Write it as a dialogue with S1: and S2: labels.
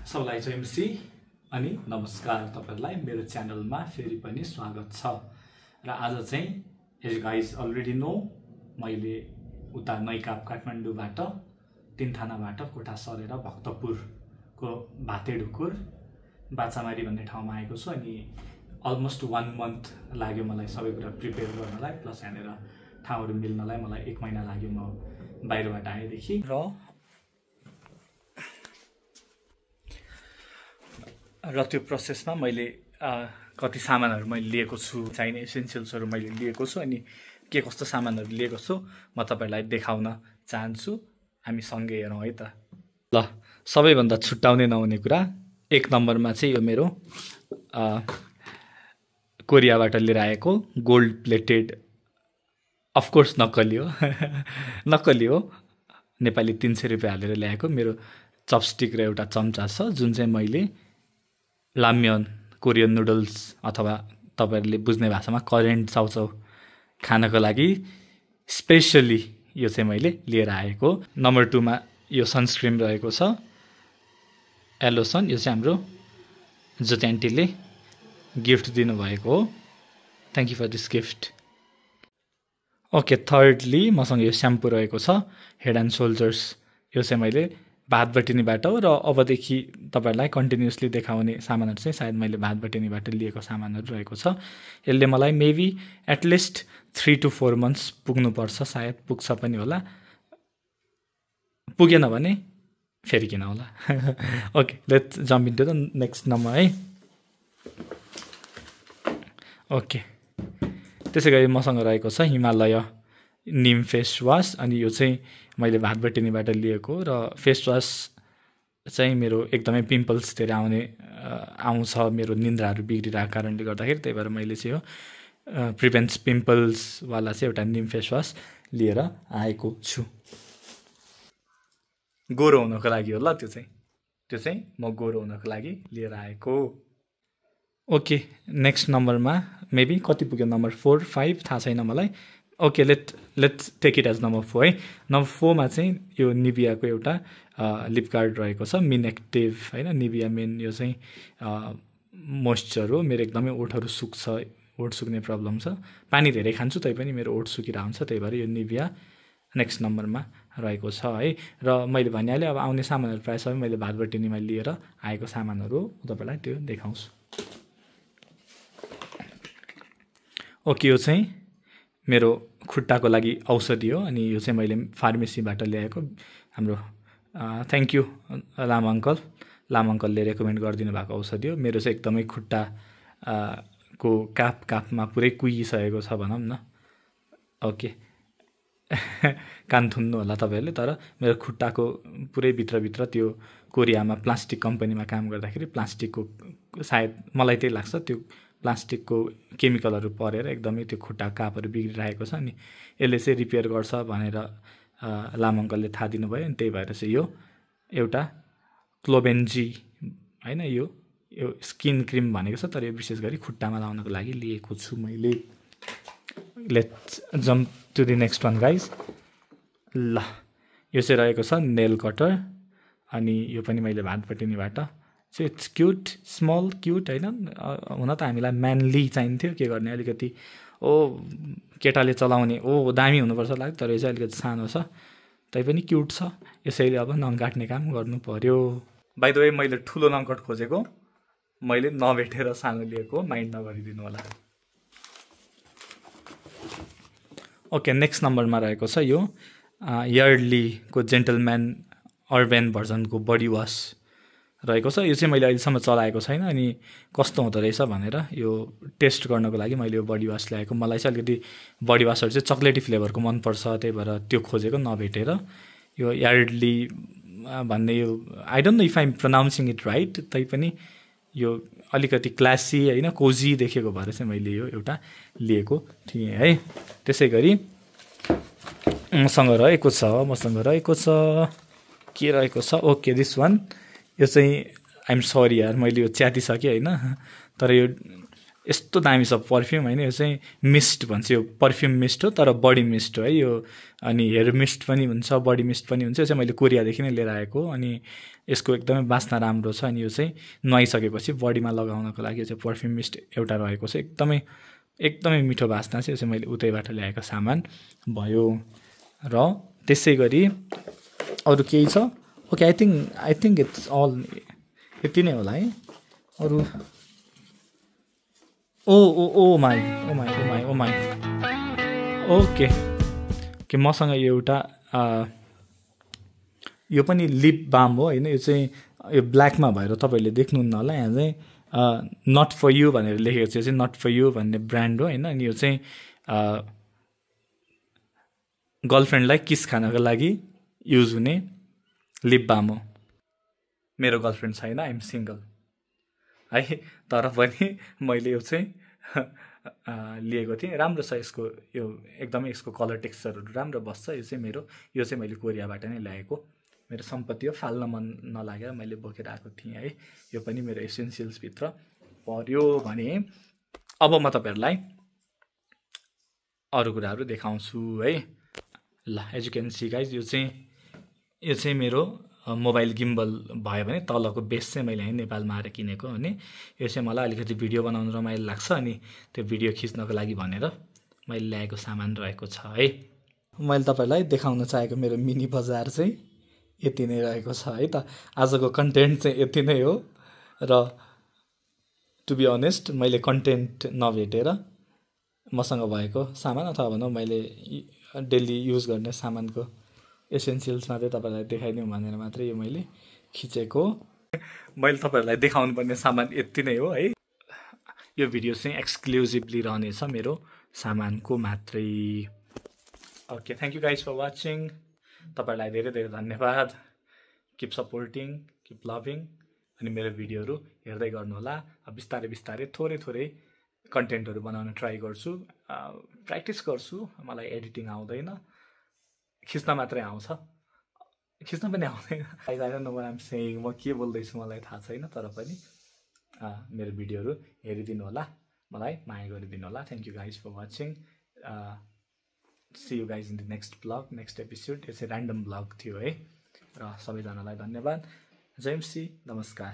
S1: सबैलाई एमसी अनि नमस्कार तपाईहरुलाई मेरो च्यानलमा फेरि पनि स्वागत छ र आज चाहिँ एज गाइज अलरेडी नो मैले उता नैकाप काठमाडौँबाट तीनथानाबाट कोठा सरेर भक्तपुरको भातेढुकुर बाचामारी भन्ने ठाउँमा आएको छु अनि अलमोस्ट 1 मन्थ लाग्यो मलाई सबै कुरा प्रिपेयर गर्नलाई प्लस यहाँनेर ठाउँहरु मिल्नलाई मलाई 1 महिना लाग्यो म बाहिरबाट आएदेखि र त्यो प्रोसेसमा मैले कति सामानहरु मैले लिएको छु चाहिने एसेन्शियल्सहरु मैले लिएको छु अनि के कस्तो सामानहरु लिएको छु म तपाईहरुलाई देखाउन चाहन्छु हामी सँगै हेरौं है त ल सबैभन्दा छुट्टाउने नहुने कुरा 1 नम्बरमा चाहिँ यो मेरो कोरियाबाट लिएर आएको गोल्ड प्लेटेड अफ कोर्स नक्कली हो नक्कली हो नेपाली 300 रुपैयाँ हालेर ल्याएको मेरो चपस्टिक र एउटा चम्चा छ जुन चाहिँ मैले लाम्योन कोरियन नुडल्स अथवा तपाईहरुले बुझ्ने भाषामा करेन्ट चाउचाउ खानको लागि स्पेशली यो चाहिँ मैले लिएर आएको नम्बर 2 मा यो सनस्क्रिन रहेको छ एलोसन यो चाहिँ हाम्रो ज्योति आन्टीले गिफ्ट दिनु भएको हो thank you for this gift okay thirdly मसँग यो स्याम्पू रहेको छ हेड एन्ड शोल्डर्स यो चाहिँ मैले भातबटिनीबाट हो र अबदेखि तपाईहरुलाई कन्टिन्युअसली देखाउने सामानहरु चाहिँ सायद मैले भातबटिनीबाट लिएको सामानहरु रहेको छ यसले मलाई मेबी एटलिस्ट 3 to 4 मन्थ्स पुग्नु पर्छ सायद पुग्छ पनि होला पुगेन भने फेरि किन होला okay let's jump into the next number है ओके त्यसैगरी मसँग रहेको छ हिमालय निम फेस वाश अनि यो चाहिँ मैले भातबटिनीबाट लिएको र फेस वाश चाहिँ मेरो एकदमै पिम्पल्स धेरै आउँछ मेरो निन्द्राहरु बिग्रिरहेको कारणले गर्दाखेरि त्यही भएर मैले चाहिँ यो प्रिभेन्ट्स पिम्पल्स वाला चाहिँ एउटा निम फेस वाश लिएर आएको छु गोरो हुनको लागि हो ल त्यो चाहिँ म गोरो हुनको लागि लिएर आएको ओके नेक्स्ट नम्बरमा मेबी कति पुग्यो नम्बर 4 5 थाहा छैन मलाई okay let's take it as number 4 है नम्बर 4 मा चाहिँ यो निभियाको एउटा लिप गार्ड रहेको छ मिन एक्टिभ हैन निभिया मेन यो चाहिँ मोइस्चर हो मेरो एकदमै ओठहरु सुक्छ ओठ सुक्ने प्रब्लम छ पानी धेरै खान्छु तै पनि मेरो ओठ सुकिरा हुन्छ त्यही भएर यो निभिया नेक्स्ट नम्बरमा रहेको छ है र मैले भनिहाले अब आउने सामानहरु प्राय सबै मैले भातबटिनीमा लिएर आएको सामानहरु तपाईलाई त्यो देखाउँछु ओके यो चाहिँ मेरो खुट्टाको लागि औषधि हो अनि यो चाहिँ मैले फार्मेसीबाट ल्याएको हाम्रो थ्यांक यू लामा अंकलले रेकमेन्ड गरिदिनु भएको औषधि हो मेरो चाहिँ एकदमै खुट्टा को कापमा पुरै कुहिसकेको छ भनौं न ओके कान थुन्नु होला तपाईहरुले तर मेरो खुट्टाको पुरै भित्र त्यो कोरियामा प्लास्टिक कम्पनीमा काम गर्दाखेरि प्लास्टिकको सायद मलाई त्यही लाग्छ त्यो प्लास्टिकको केमिकलहरु परेर एकदमै त्यो खुट्टा कापहरु बिग्रिरहेको छ अनि यसले चाहिँ रिपेयर गर्छ भनेर लामा अंकलले थाहा दिनुभयो अनि त्यही भएर चाहिँ यो एउटा क्लोबेन्जी हैन यो स्किन क्रीम भनेको छ तर यो विशेष गरी खुट्टामा लाउनको लागि लिएको छु मैले let's jump to the next one guys ल यो चाहिँ रहेको छ नेल कटर अनि यो पनि मैले भातबटिनीबाट so it's cute small cute हैन हुन त हामीलाई म्यानली चाहिन्थ्यो के गर्ने अलिकति केटाले चलाउने दामी हुनुपर्छ लाग्यो तर यो चाहिँ अलिकति सानो छ तै पनि क्यूट छ यसैले अब नङ काट्ने काम गर्नु पर्यो बाइ द वे मैले ठुलो नङकट खोजेको मैले नभेटेर सानो लिएको माइन्ड नगरिदिनु होला ओके नेक्स्ट नम्बरमा रहेको छ यो यार्डलीको जेन्टलम्यान अर्बन भर्जनको बडी वाश रहेको छ यो चाहिँ मैले अहिलेसम्म चलाएको छैन अनि कस्तो हुँदो रहेछ भनेर यो टेस्ट गर्नको लागि मैले यो बडी वाश ल्याएको मलाई चाहिँ अलिकति बडी वाशहरु चाहिँ चकलेटी फ्लेभरको मन पर्छ त्यही भएर त्यो खोजेको नभेटेर यो यार्डली भन्ने यो I don't know if I am pronouncing it right तै पनि यो अलिकति क्लासी हैन कोजी देखेको भएर चाहिँ मैले यो एउटा लिएको थिएँ है त्यसैगरी मसँग रहेको छ के रहेको छ ओके दिस वान यो चाहिँ आइ एम सरी यार मैले यो च्यातिसके हैन तर यो यस्तो दामी छ पर्फ्युम होइन। यो चाहिँ मिस्ट भन्छ, यो पर्फ्युम मिस्ट हो तर बडी मिस्ट हो है यो। अनि हेयर मिस्ट पनि हुन्छ, बडी मिस्ट पनि हुन्छ। यो चाहिँ मैले कोरियादेखि नै लिएर आएको हो। अनि यसको एकदमै बास्ना राम्रो छ। अनि यो चाहिँ नुहाइसकेपछि बडीमा लगाउनको लागि यो चाहिँ पर्फ्युम मिस्ट एउटा रहेको छ, एकदमै एकदमै मिठो बास्ना छ। यो चाहिँ मैले उतैबाट ल्याएको सामान भयो। र त्यसै गरी अरू केही छ? Okay, I think it's all, यति नै होला है। अरू ओ माई ओके के मसँग एउटा यो पनि लिप बाम हो होइन। यो चाहिँ यो ब्ल्याकमा भएर तपाईँहरूले देख्नुहुन्न होला। यहाँ चाहिँ नट फर यु भनेर लेखेको छ। यो चाहिँ नट फर यु भन्ने ब्रान्ड हो होइन। अनि यो चाहिँ गर्लफ्रेन्डलाई किस खानको लागि युज हुने लिप बाम हो। मेरो गर्लफ्रेन्ड छैन, आइएम सिङ्गल है। तर पनि मैले यो चाहिँ लिएको थिएँ। राम्रो छ यसको, यो एकदमै यसको कलर टेक्स्चरहरू राम्रो बस्छ। यो चाहिँ मैले कोरियाबाट नै ल्याएको मेरो सम्पत्ति हो। फाल्न मन नलागेर मैले बोकेर आएको थिएँ है। यो पनि मेरो एसेन्सियल्सभित्र पर्यो भने अब म तपाईँहरूलाई अरू कुराहरू देखाउँछु है। ल as you can see guys, यो चाहिँ मेरो मोबाइल गिम्बल भयो भने तलको बेस चाहिँ मैले यहीँ नेपालमा आएर किनेको। अनि यो चाहिँ मलाई अलिकति भिडियो बनाउनु रमाइलो लाग्छ। अनि त्यो भिडियो खिच्नको लागि भनेर मैले ल्याएको सामान रहेको छ है। मैले तपाईँलाई देखाउन चाहेको मेरो मिनी बजार चाहिँ यति नै रहेको छ है त। आजको कन्टेन्ट चाहिँ यति नै हो। र टु बी अनेस्ट मैले कन्टेन्ट नभेटेर मसँग भएको सामान अथवा भनौँ मैले डेली युज गर्ने सामानको एसेन्सियल्स मात्रै तपाईँलाई देखाइदिउँ भनेर मात्रै यो मैले खिचेको। मैले तपाईँहरूलाई देखाउनु पर्ने सामान यति नै हो है। यो भिडियो चाहिँ एक्सक्लुजिभली रहनेछ मेरो सामानको मात्रै। Okay, thank you guys for watching. तपाईँहरूलाई धेरै धेरै धन्यवाद। Keep supporting, keep loving. अनि मेरो भिडियोहरू हेर्दै गर्नुहोला। बिस्तारै बिस्तारै थोरै थोरै कन्टेन्टहरू बनाउन ट्राई गर्छु, प्र्याक्टिस गर्छु। मलाई एडिटिङ आउँदैन, खिच्न मात्रै आउँछ, खिच्न पनि आउँदैन। I don't know what I am saying, म के बोल्दैछु मलाई थाहा छैन। तर पनि मेरो भिडियोहरू हेरिदिनु होला, मलाई माया गरिदिनु होला। Thank you guys for watching. See you guys in the next blog, next episode. यो चाहिँ ऱ्यान्डम ब्लग थियो है। र सबैजनालाई धन्यवाद। जय एमसी, नमस्कार।